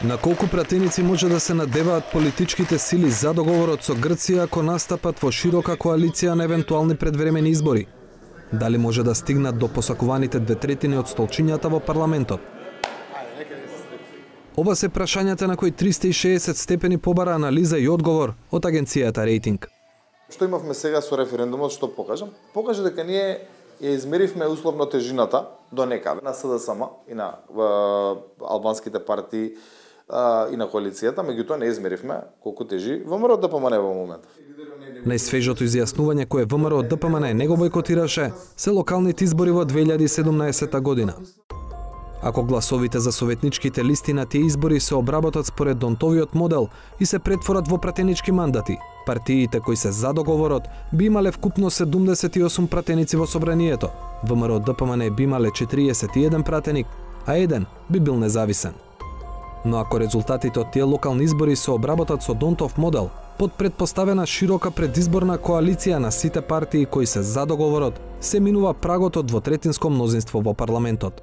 На колку пратеници може да се надеваат политичките сили за договорот со Грција ако настапат во широка коалиција на евентуални предвремени избори? Дали може да стигнат до посакуваните 2/3 од столчињата во парламентот? Ова се прашањата на кои 360 степени побара анализа и одговор од агенцијата Рейтинг. Што имавме сега со референдумот, што покажа дека ние ја измеривме условно тежината до некаде на СДСМ и на албанските партии и на коалицијата, меѓутоа не измеривме колку тежи ВМРО ДПМН во моментов. Најсвежото изјаснување кое ВМРО ДПМН не го бойкотираше се локалните избори во 2017 година. Ако гласовите за советничките листи на тие избори се обработат според Донтовиот модел и се претворат во пратенички мандати, партиите кои се за договорот би имале вкупно 78 пратеници во собранието. ВМРО ДПМН би имале 41 пратеник, а еден би бил независен. Но ако резултатите од тие локални избори се обработат со Донтов модел, под предпоставена широка предизборна коалиција на сите партии кои се за договорот, се минува прагот од двотретинско мнозинство во парламентот.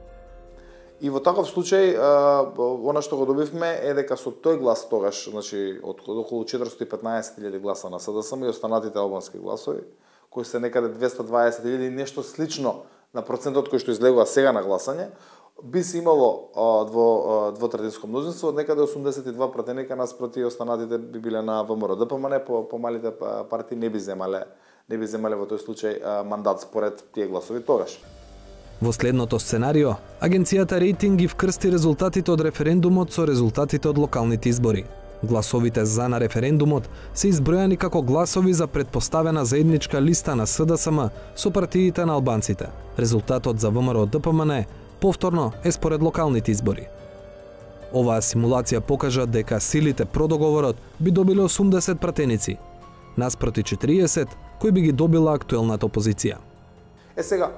И во таков случај, она што го добивме е дека со тој глас тогаш, значи од околу 415.000 гласа на СДСМ и останатите албански гласови, кои се некаде 220.000 нешто слично на процентот кој што излегува сега на гласање, би се имало двотретинско мнозинство, од некаде 82 пратеника наспроти останатите би биле на ВМРО ДПМН, по малите партии не би земале во тој случај мандат според тие гласови тогаш. Во следното сценарио, агенцијата Рейтинг ги вкрсти резултатите од референдумот со резултатите од локалните избори. Гласовите за на референдумот се избројани како гласови за предпоставена заедничка листа на СДСМ со партиите на албанците. Резултатот за ВМРО ДПМН повторно е според локалните избори. Оваа симулација покажа дека силите про договорот би добиле 80 пратеници, наспроти 40 кои би ги добила актуелната опозиција. Сега,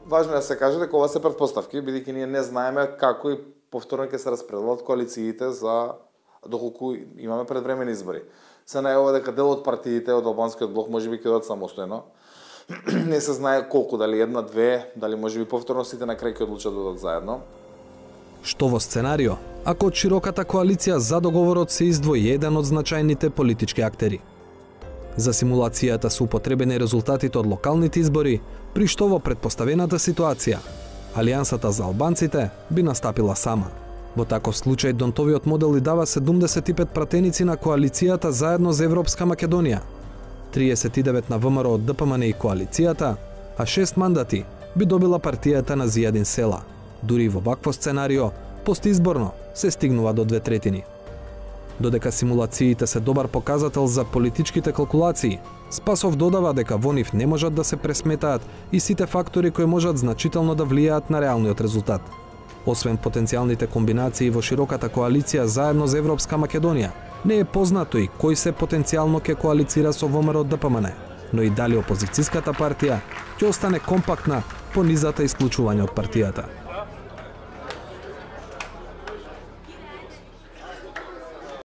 важно е да се каже дека ова се претпоставки, бидејќи ние не знаеме како и повторно ќе се распределат коалициите за доколку имаме предвремени избори. Се најава дека дел од партиите од албанскиот блок можеби ќе дадат самостојно. Не се знае колку, дали една, две, дали можеби повторно сите на крај ќе одлучат да дадат заедно. Што во сценарио, ако од широката коалиција за договорот се издвои еден од значајните политички актери. За симулацијата се употребени резултатите од локалните избори, при што во предпоставената ситуација, Алијансата за албанците би настапила сама. Во таков случај Донтовиот модел и дава 75 пратеници на коалицијата заедно за Европска Македонија, 39 на ВМРО ДПМН и коалицијата, а 6 мандати би добила партијата на Зијадин Села. Дури во вакво сценарио, постизборно се стигнува до 2/3. Додека симулациите се добар показател за политичките калкулации, Спасов додава дека во нив не можат да се пресметаат и сите фактори кои можат значително да влијаат на реалниот резултат. Освен потенцијалните комбинации во широката коалиција заедно за Европска Македонија, не е познато и кој се потенцијално ќе коалицира со ВМРО ДПМН, но и дали опозицијската партија ќе остане компактна по низата исклучување од партијата.